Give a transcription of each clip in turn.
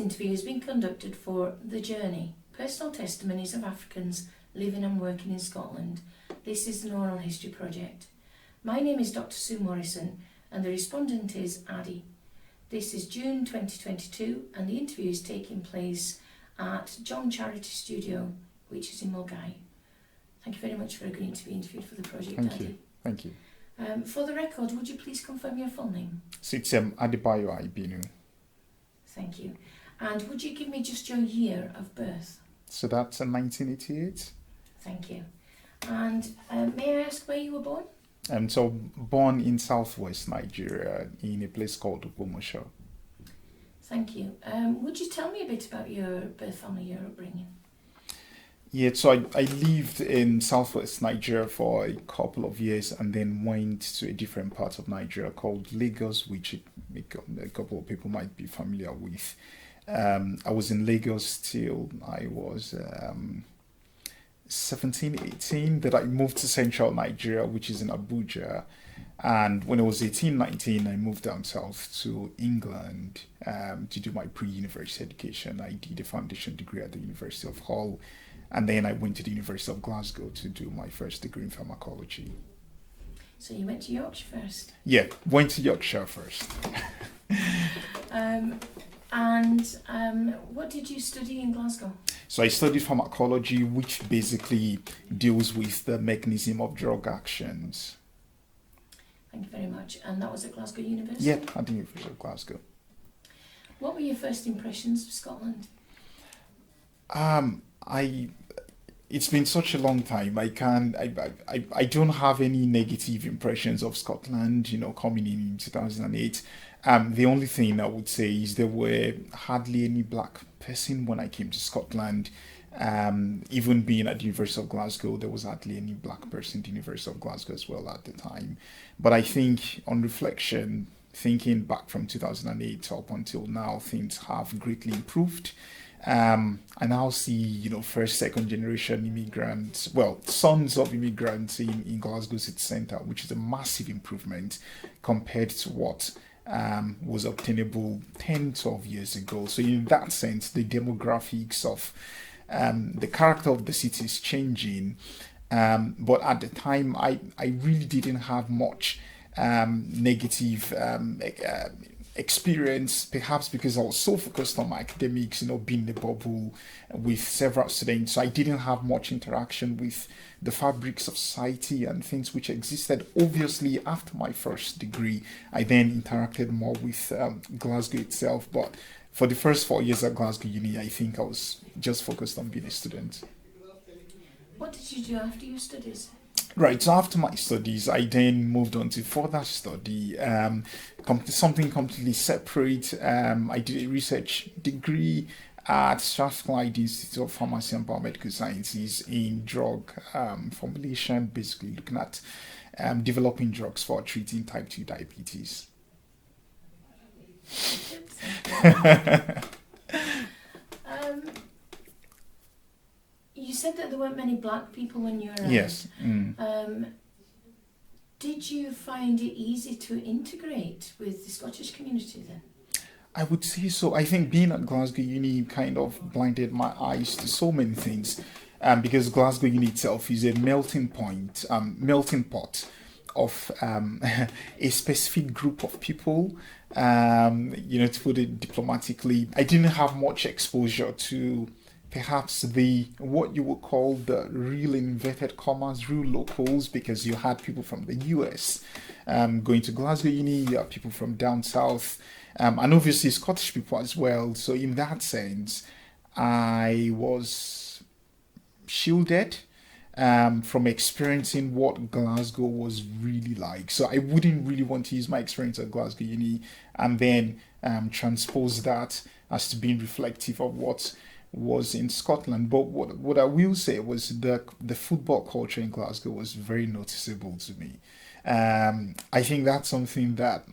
interview has been conducted for The Journey, Personal Testimonies of Africans Living and Working in Scotland. This is an oral history project. My name is Dr. Sue Morrison and the respondent is Ade. This is June 2022 and the interview is taking place at John Charity Studio, which is in Mulgai. Thank you very much for agreeing to be interviewed for the project, Ade. Thank you. For the record, would you please confirm your full name? So it's Ade Aibinu. Thank you. And would you give me just your year of birth? So that's 1988. Thank you. And may I ask where you were born? So born in southwest Nigeria in a place called Oboh-Macleod. Thank you. Would you tell me a bit about your birth family, your upbringing? Yeah, so I lived in southwest Nigeria for a couple of years and then went to a different part of Nigeria called Lagos, which a couple of people might be familiar with. I was in Lagos till I was 17, 18, that I moved to central Nigeria, which is in Abuja. And when I was 18, 19, I moved down south to England to do my pre-university education. I did a foundation degree at the University of Hull. And then I went to the University of Glasgow to do my first degree in pharmacology. So you went to Yorkshire first? Yeah, went to Yorkshire first. What did you study in Glasgow? So I studied pharmacology, which basically deals with the mechanism of drug actions. Thank you very much. And that was at Glasgow University? Yeah, at the University of Glasgow. What were your first impressions of Scotland? It's been such a long time. I don't have any negative impressions of Scotland, coming in 2008. The only thing I would say is there were hardly any black person when I came to Scotland. Even being at the University of Glasgow, there was hardly any black person at the University of Glasgow as well at the time. But I think on reflection, thinking back from 2008 up until now, things have greatly improved. I now see, first, second generation immigrants, sons of immigrants in Glasgow City Centre, which is a massive improvement compared to what was obtainable 10, 12 years ago. So in that sense, the demographics of the character of the city is changing. But at the time, I really didn't have much negative experience, perhaps because I was so focused on my academics, being in a bubble with several students. So I didn't have much interaction with the fabrics of society and things which existed. Obviously, after my first degree, I then interacted more with Glasgow itself. But for the first 4 years at Glasgow Uni, I think I was just focused on being a student. What did you do after your studies? Right, so after my studies, I then moved on to further study, something completely separate. I did a research degree at Strathclyde Institute of Pharmacy and Biomedical Sciences in drug formulation, basically looking at developing drugs for treating type 2 diabetes. You said that there weren't many black people when you were around. Yes. Did you find it easy to integrate with the Scottish community then? I would say so. I think being at Glasgow Uni kind of blinded my eyes to so many things, because Glasgow Uni itself is a melting pot of a specific group of people. To put it diplomatically, I didn't have much exposure to perhaps what you would call the real inverted commas, real locals, because you had people from the US going to Glasgow Uni, you have people from down south, and obviously Scottish people as well. So in that sense, I was shielded from experiencing what Glasgow was really like. So I wouldn't really want to use my experience at Glasgow Uni and then transpose that as to being reflective of what was in Scotland. But what I will say was the football culture in Glasgow was very noticeable to me. I think that's something that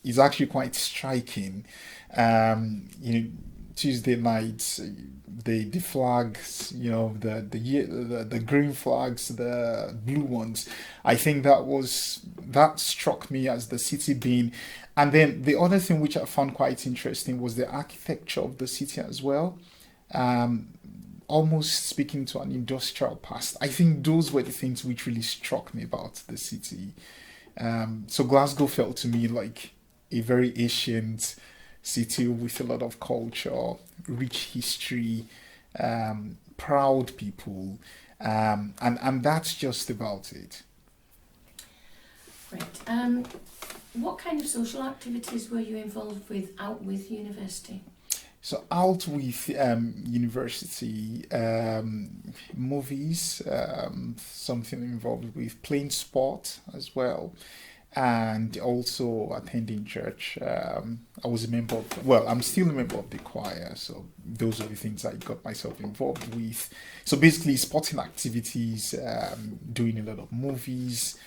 is actually quite striking. Tuesday nights, the flags, the green flags, the blue ones. I think that struck me as the city being And then the other thing which I found quite interesting was the architecture of the city as well. Um, Almost speaking to an industrial past. I think those were the things which really struck me about the city. So Glasgow felt to me like a very ancient city with a lot of culture, rich history, proud people, and that's just about it. Right. What kind of social activities were you involved with out with university? So out with university, movies, something involved with playing sport as well, and also attending church. I was a member of, well, I'm still a member of the choir, so those are the things I got myself involved with. So basically, sporting activities, doing a lot of movies,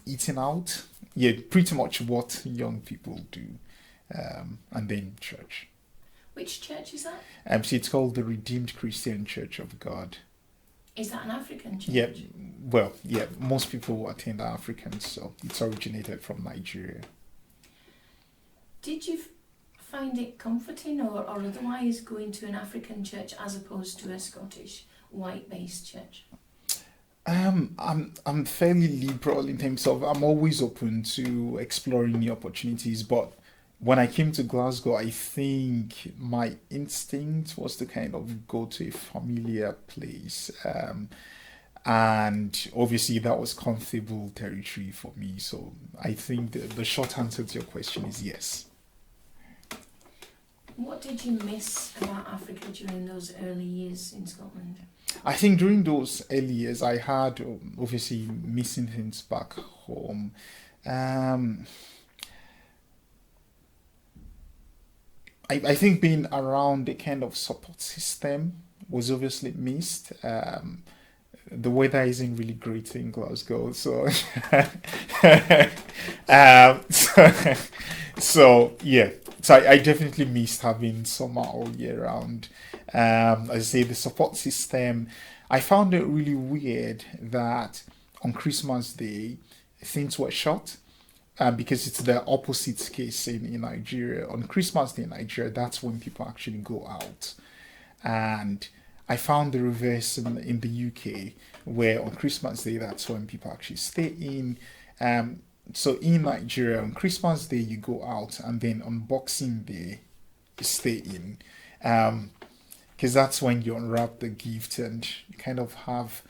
eating out. Yeah, pretty much what young people do, and then church. Which church is that? So it's called the Redeemed Christian Church of God. Is that an African church? Yeah, well, yeah, most people attend are Africans, so it's originated from Nigeria. Did you find it comforting or otherwise going to an African church as opposed to a Scottish white-based church? I'm fairly liberal in terms of I'm always open to exploring new opportunities, but when I came to Glasgow, I think my instinct was to kind of go to a familiar place. And obviously, that was comfortable territory for me. So I think the short answer to your question is yes. What did you miss about Africa during those early years in Scotland? I think during those early years, I had obviously missing things back home. I think being around a kind of support system was obviously missed. The weather isn't really great in Glasgow, so so yeah. So I definitely missed having summer all year round. As I say, the support system. I found it really weird that on Christmas Day things were shut. Because it's the opposite case in Nigeria. On Christmas Day in Nigeria, that's when people actually go out. And I found the reverse in the UK, where on Christmas Day, that's when people actually stay in. So in Nigeria, on Christmas Day, you go out, and then on Boxing Day, you stay in. Because that's when you unwrap the gift and you kind of have...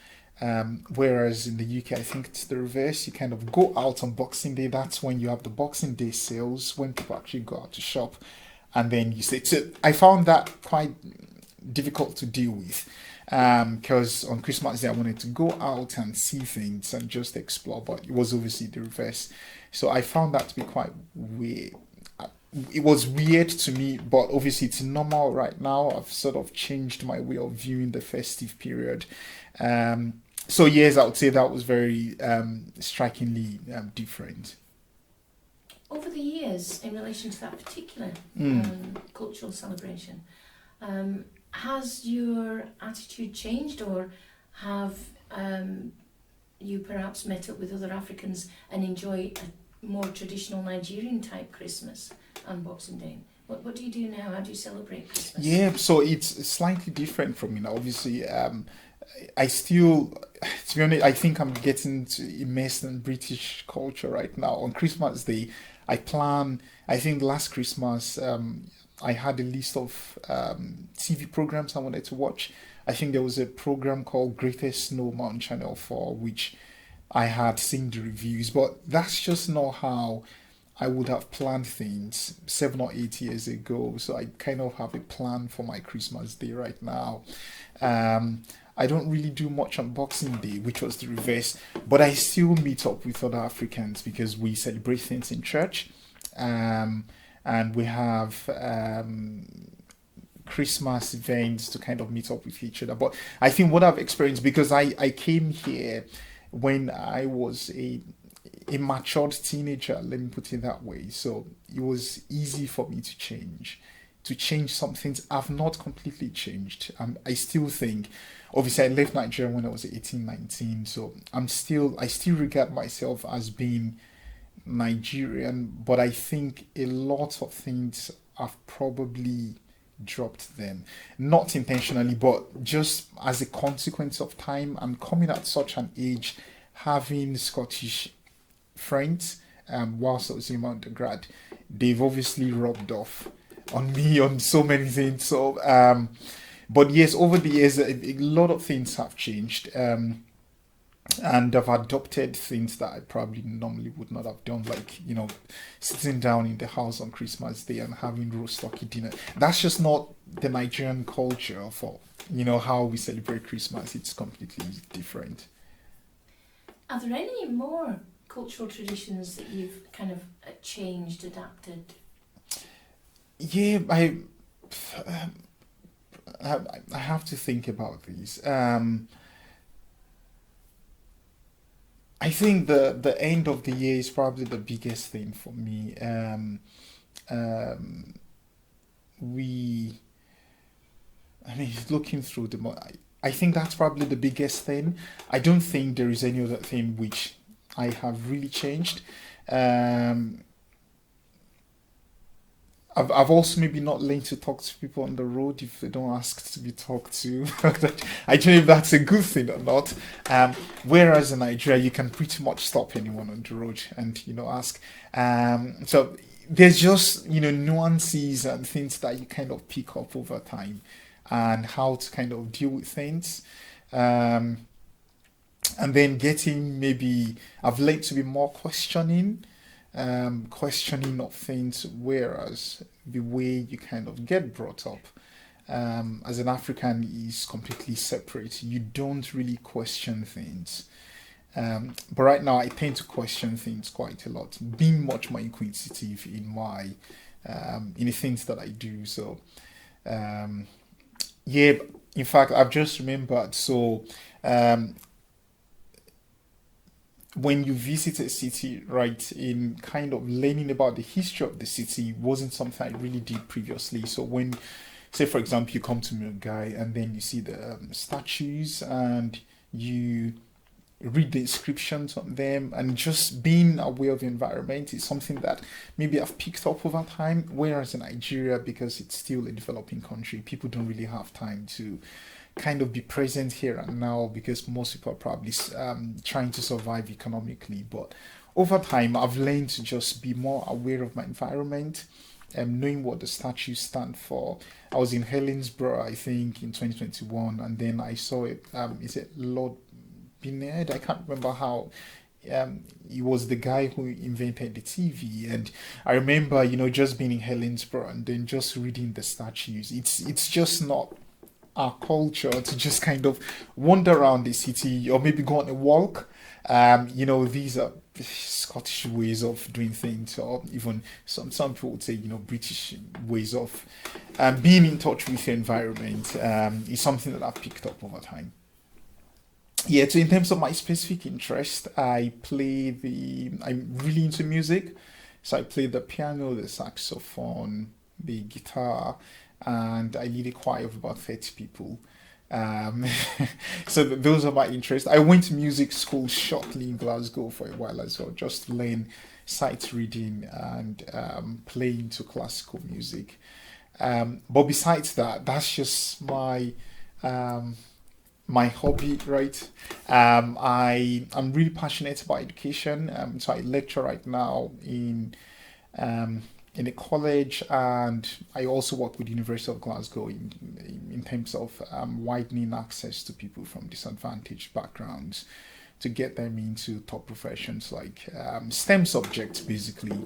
whereas in the UK, I think it's the reverse. You kind of go out on Boxing Day. That's when you have the Boxing Day sales, when people actually go out to shop. And then you say, so I found that quite difficult to deal with. Because on Christmas Day, I wanted to go out and see things and just explore. But it was obviously the reverse. So I found that to be quite weird. It was weird to me, but obviously it's normal right now. I've sort of changed my way of viewing the festive period. So yes, I would say that was very strikingly different. Over the years, in relation to that particular cultural celebration, has your attitude changed, or have you perhaps met up with other Africans and enjoy a more traditional Nigerian type Christmas and Boxing Day? What do you do now? How do you celebrate Christmas? Yeah, so it's slightly different from me now. Obviously, I still, to be honest, I think I'm getting immersed in British culture right now. On Christmas Day, I think last Christmas, I had a list of TV programs I wanted to watch. I think there was a program called Greatest Snowman on Channel 4, which I had seen the reviews, but that's just not how I would have planned things 7 or 8 years ago. So I kind of have a plan for my Christmas Day right now. I don't really do much on Boxing Day, which was the reverse, but I still meet up with other Africans because we celebrate things in church, and we have Christmas events to kind of meet up with each other. But I think what I've experienced, because I came here when I was a matured teenager, let me put it that way, so it was easy for me to change some things. I've not completely changed. I still think, obviously I left Nigeria when I was 18, 19, so I still regard myself as being Nigerian, but I think a lot of things have probably dropped them. Not intentionally, but just as a consequence of time. I'm coming at such an age, having Scottish friends, whilst I was in undergrad, they've obviously rubbed off on me on so many things. So, but yes, over the years, a lot of things have changed. And I've adopted things that I probably normally would not have done, like, sitting down in the house on Christmas Day and having roast turkey dinner. That's just not the Nigerian culture for, how we celebrate Christmas. It's completely different. Are there any more cultural traditions that you've kind of changed, adapted? Yeah, I have to think about these. I think the end of the year is probably the biggest thing for me. Looking through I think that's probably the biggest thing. I don't think there is any other thing which I have really changed. I've also maybe not learned to talk to people on the road if they don't ask to be talked to. I don't know if that's a good thing or not. Whereas in Nigeria, you can pretty much stop anyone on the road and ask. So there's just nuances and things that you kind of pick up over time, and how to kind of deal with things. And then I've learned to be more questioning of things, whereas the way you kind of get brought up as an African is completely separate. You don't really question things. But right now I tend to question things quite a lot, being much more inquisitive in the things that I do. So in fact, I've just remembered. So when you visit a city, right, in kind of learning about the history of the city wasn't something I really did previously. So when, say for example, you come to Mugai and then you see the statues and you read the inscriptions on them, and just being aware of the environment is something that maybe I've picked up over time. Whereas in Nigeria, because it's still a developing country, people don't really have time to kind of be present here and now, because most people are probably trying to survive economically. But over time, I've learned to just be more aware of my environment and knowing what the statues stand for. I was in Helensburgh, I think, in 2021, and then I saw it. Is it Lord Binet? I can't remember how. He was the guy who invented the TV, and I remember, just being in Helensburgh and then just reading the statues. It's just not our culture to just kind of wander around the city or maybe go on a walk. These are Scottish ways of doing things, or even some people would say, British ways of being in touch with the environment. Is something that I've picked up over time. Yeah, so in terms of my specific interest, I'm really into music. So I play the piano, the saxophone, the guitar, and I lead a choir of about 30 people. So those are my interests. I went to music school shortly in Glasgow for a while as well, just to learn sight reading and playing to classical music. But besides that, that's just my hobby, right? I'm really passionate about education. So I lecture right now in a college, and I also work with the University of Glasgow in terms of widening access to people from disadvantaged backgrounds to get them into top professions like STEM subjects, basically.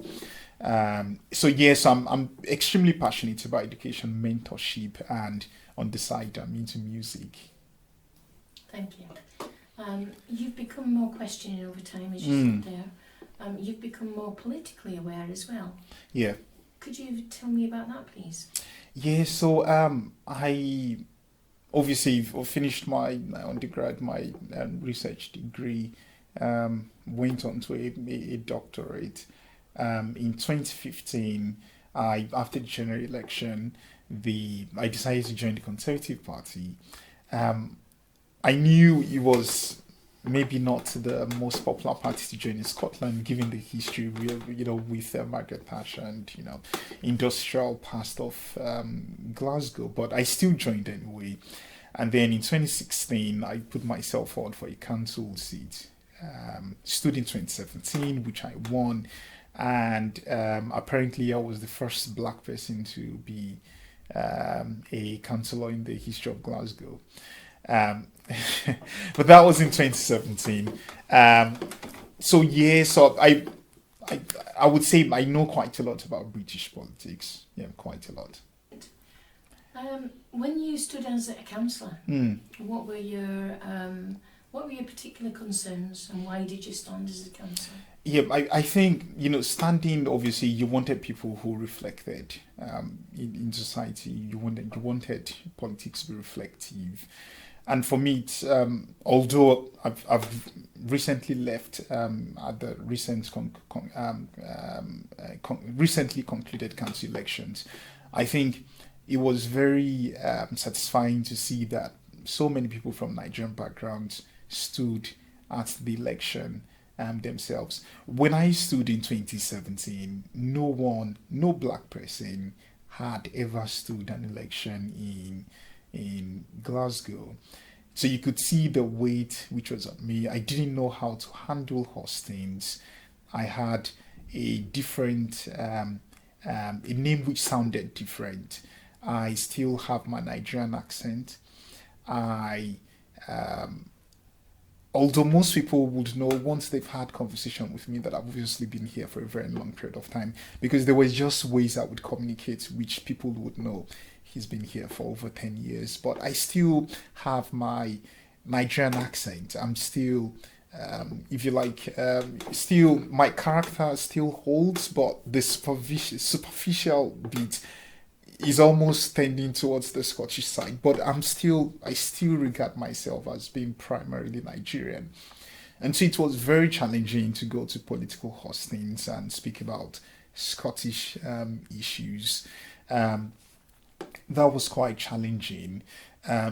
So yes, I'm extremely passionate about education, mentorship, and on the side, I'm into music. Thank you. You've become more questioning over time, as you said there. You've become more politically aware as well. Yeah. Could you tell me about that, please? Yeah, so I obviously finished my undergrad, my research degree, went on to a doctorate. In 2015, after the general election, I decided to join the Conservative Party. I knew it was maybe not the most popular party to join in Scotland, given the history, with Margaret Thatcher and industrial past of Glasgow. But I still joined anyway. And then in 2016, I put myself forward for a council seat. Stood in 2017, which I won, and apparently I was the first black person to be a councillor in the history of Glasgow. But that was in 2017. So I would say I know quite a lot about British politics. Yeah, quite a lot. When you stood as a councillor, what were your particular concerns, and why did you stand as a councillor? Yeah, I think, standing, obviously, you wanted people who reflected in society. You wanted politics to be reflective. And for me, it's, although I've recently left at the recently concluded council elections, I think it was very satisfying to see that so many people from Nigerian backgrounds stood at the election themselves. When I stood in 2017, no black person had ever stood an election in Glasgow. So you could see the weight which was on me. I didn't know how to handle hostings. I had a different, a name which sounded different. I still have my Nigerian accent. Although most people would know once they've had conversation with me that I've obviously been here for a very long period of time, because there was just ways I would communicate which people would know he's been here for over 10 years. But I still have my Nigerian accent. I'm still, if you like, still my character still holds, but the superficial bit is almost tending towards the Scottish side, but I still regard myself as being primarily Nigerian. And so it was very challenging to go to political hostings and speak about Scottish issues. That was quite challenging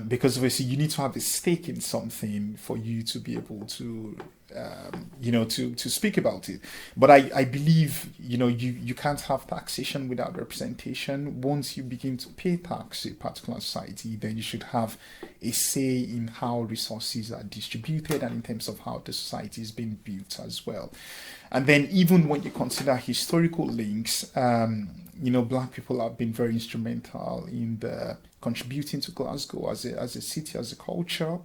because obviously you need to have a stake in something for you to be able to to speak about it. But I believe you can't have taxation without representation. Once you begin to pay tax to a particular society, then you should have a say in how resources are distributed and in terms of how the society is being built as well. And then even when you consider historical links, black people have been very instrumental in the contributing to Glasgow as a city, as a culture.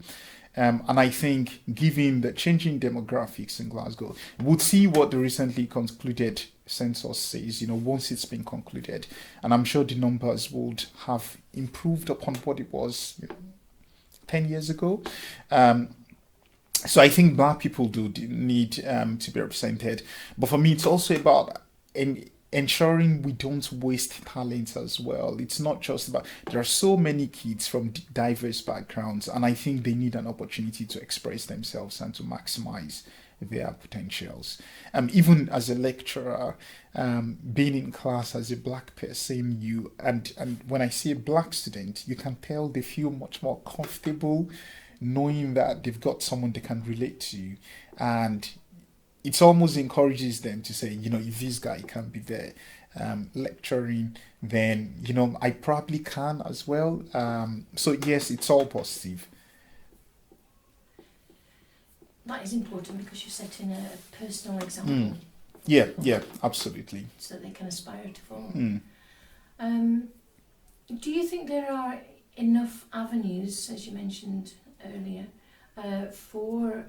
And I think, given the changing demographics in Glasgow, we'll see what the recently concluded census says, once it's been concluded. And I'm sure the numbers would have improved upon what it was 10 years ago. So I think black people do need to be represented. But for me, it's also about ensuring we don't waste talent as well. It's not just about, there are so many kids from diverse backgrounds, and I think they need an opportunity to express themselves and to maximize their potentials. Even as a lecturer, being in class as a black person, and when I say black student, you can tell they feel much more comfortable knowing that they've got someone they can relate to, and it almost encourages them to say, if this guy can be there lecturing, then, I probably can as well. So yes, it's all positive. That is important because you're setting a personal example. Yeah, absolutely. So that they can aspire to follow. Do you think there are enough avenues, as you mentioned earlier, for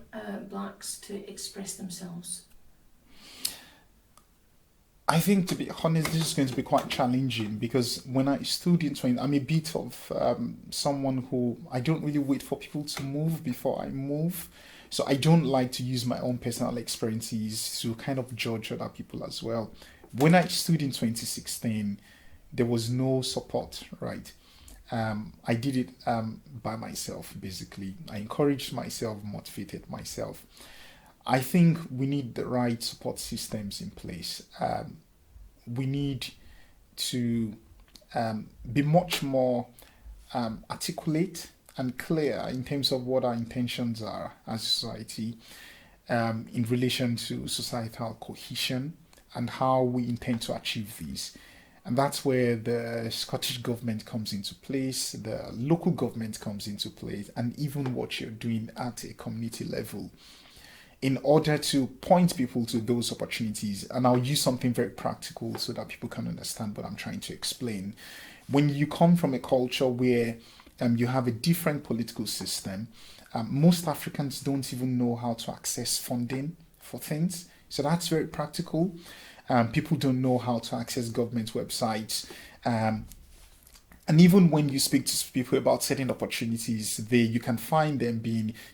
blacks to express themselves? I think, to be honest, this is going to be quite challenging because when I stood in training, I'm a bit of someone who I don't really wait for people to move before I move. So I don't like to use my own personal experiences to kind of judge other people as well. When I stood in 2016, there was no support, right? I did it by myself, basically. I encouraged myself, motivated myself. I think we need the right support systems in place. We need to be much more articulate and clear in terms of what our intentions are as a society in relation to societal cohesion and how we intend to achieve these. And that's where the Scottish government comes into place, the local government comes into place, and even what you're doing at a community level in order to point people to those opportunities. And I'll use something very practical so that people can understand what I'm trying to explain. When you come from a culture where you have a different political system, most Africans don't even know how to access funding for things. So that's very practical. People don't know how to access government websites. And even when you speak to people about certain opportunities, you can find them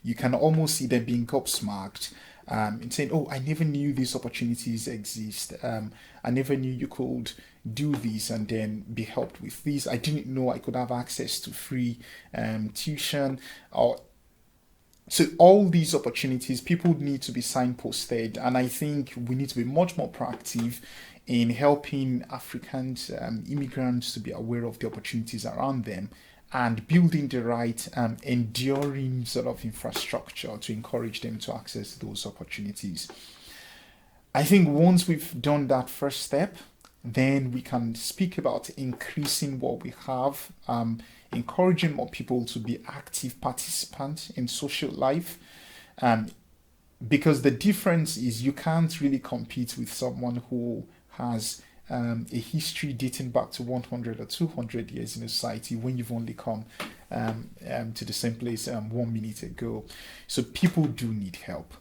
you can almost see them being gobsmacked and saying, oh, I never knew these opportunities exist. I never knew you could do this and then be helped with this. I didn't know I could have access to free tuition. So all these opportunities, people need to be signposted. And I think we need to be much more proactive in helping Africans, immigrants to be aware of the opportunities around them and building the right enduring sort of infrastructure to encourage them to access those opportunities. I think once we've done that first step, then we can speak about increasing what we have, encouraging more people to be active participants in social life. Because the difference is you can't really compete with someone who has a history dating back to 100 or 200 years in a society when you've only come to the same place 1 minute ago. So people do need help.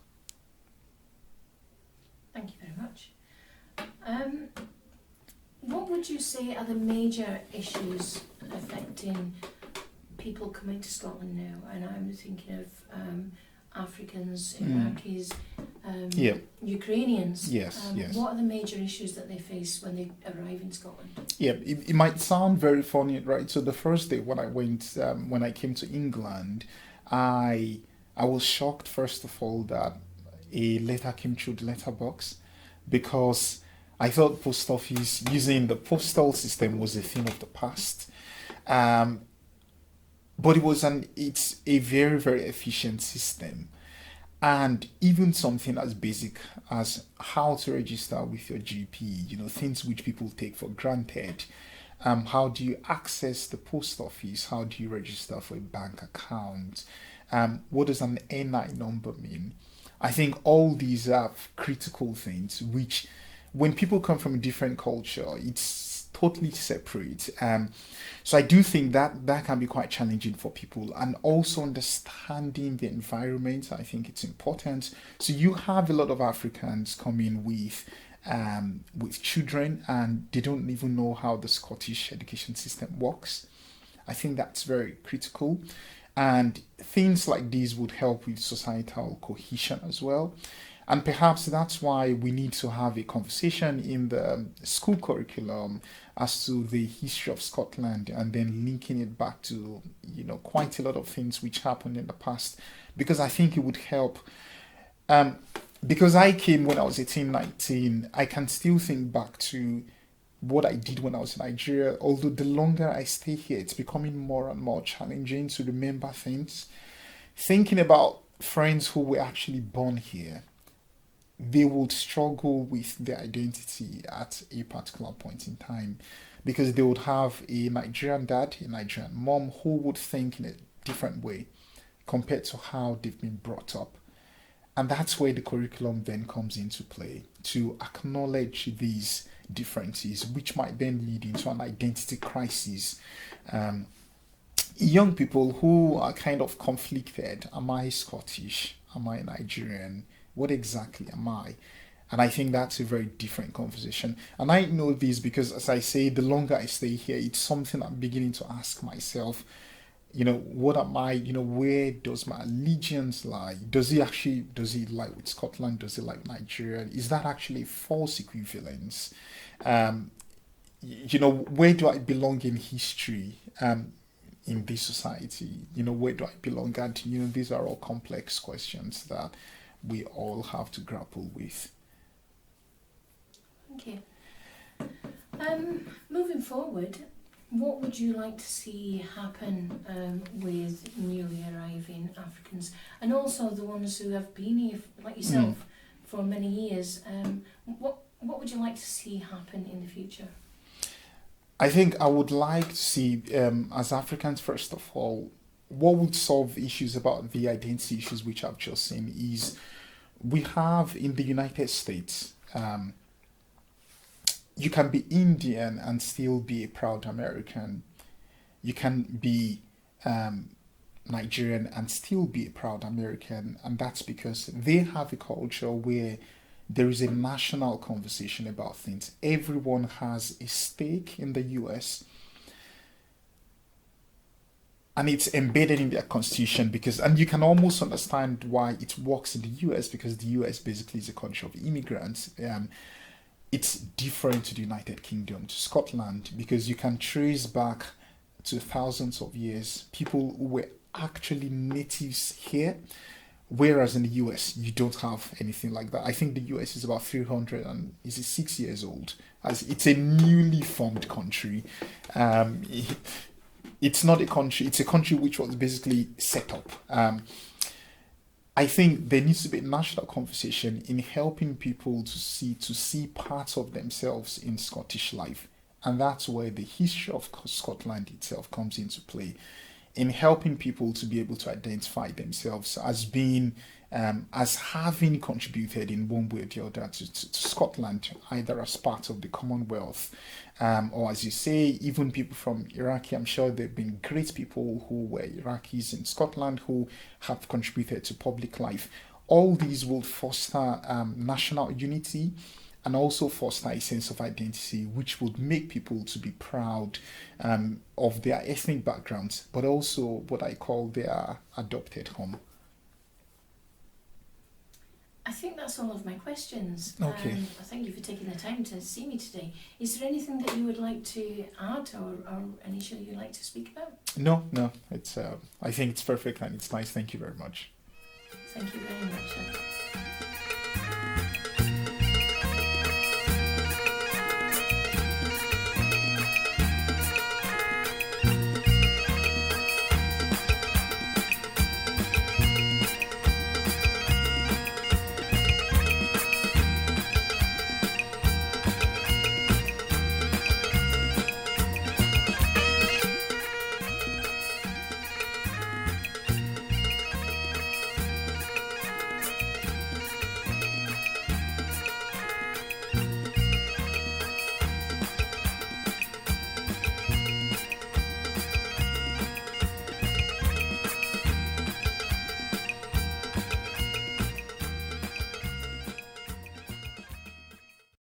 Thank you very much. What would you say are the major issues affecting people coming to Scotland now? And I'm thinking of Africans, Iraqis, Ukrainians. Yes. What are the major issues that they face when they arrive in Scotland? Yeah, it might sound very funny, right? So the first day when I came to England, I was shocked, first of all, that a letter came through the letterbox, because I thought post office using the postal system was a thing of the past. But it's a very, very efficient system. And even something as basic as how to register with your GP, things which people take for granted. How do you access the post office? How do you register for a bank account? What does an NI number mean? I think all these are critical things which, when people come from a different culture, it's totally separate. So I do think that can be quite challenging for people, and also understanding the environment. I think it's important. So you have a lot of Africans coming with children, and they don't even know how the Scottish education system works. I think that's very critical. And things like these would help with societal cohesion as well. And perhaps that's why we need to have a conversation in the school curriculum as to the history of Scotland, and then linking it back to, quite a lot of things which happened in the past, because I think it would help. Because I came when I was 18, 19, I can still think back to what I did when I was in Nigeria. Although the longer I stay here, it's becoming more and more challenging to remember things. Thinking about friends who were actually born here, they would struggle with their identity at a particular point in time, because they would have a Nigerian dad, a Nigerian mom who would think in a different way compared to how they've been brought up. And that's where the curriculum then comes into play, to acknowledge these differences, which might then lead into an identity crisis. Young people who are kind of conflicted: am I Scottish? Am I Nigerian? What exactly am I? And I think that's a very different conversation. And I know this because, as I say, the longer I stay here, it's something I'm beginning to ask myself. What am I? Where does my allegiance lie? Does it lie with Scotland? Does it lie with Nigeria? Is that actually a false equivalence? Where do I belong in history? In this society, where do I belong? And these are all complex questions that we all have to grapple with. Thank you. Moving forward, What would you like to see happen with newly arriving Africans, and also the ones who have been here, like yourself, for many years? What would you like to see happen in the future? I think I would like to see, as Africans, first of all, what would solve issues about the identity issues which I've just seen is we have in the United States, you can be Indian and still be a proud American. You can be Nigerian and still be a proud American, and that's because they have a culture where there is a national conversation about things. Everyone has a stake in the US, and it's embedded in their constitution because, and you can almost understand why it works in the US because the US basically is a country of immigrants. It's different to the United Kingdom, to Scotland, because you can trace back to thousands of years people who were actually natives here, whereas in the US you don't have anything like that. I think the US is about 300 and is it 6 years old, as it's a newly formed country. It's not a country; it's a country which was basically set up. I think there needs to be a national conversation in helping people to see parts of themselves in Scottish life, and that's where the history of Scotland itself comes into play, in helping people to be able to identify themselves as being as having contributed in one way or the other to Scotland, either as part of the Commonwealth, or as you say, even people from Iraqi. I'm sure there have been great people who were Iraqis in Scotland who have contributed to public life. All these will foster national unity and also foster a sense of identity, which would make people to be proud of their ethnic backgrounds, but also what I call their adopted home. I think that's all of my questions. Okay. I thank you for taking the time to see me today. Is there anything that you would like to add or an issue you'd like to speak about? No, it's. I think it's perfect and it's nice. Thank you very much. Thank you very much.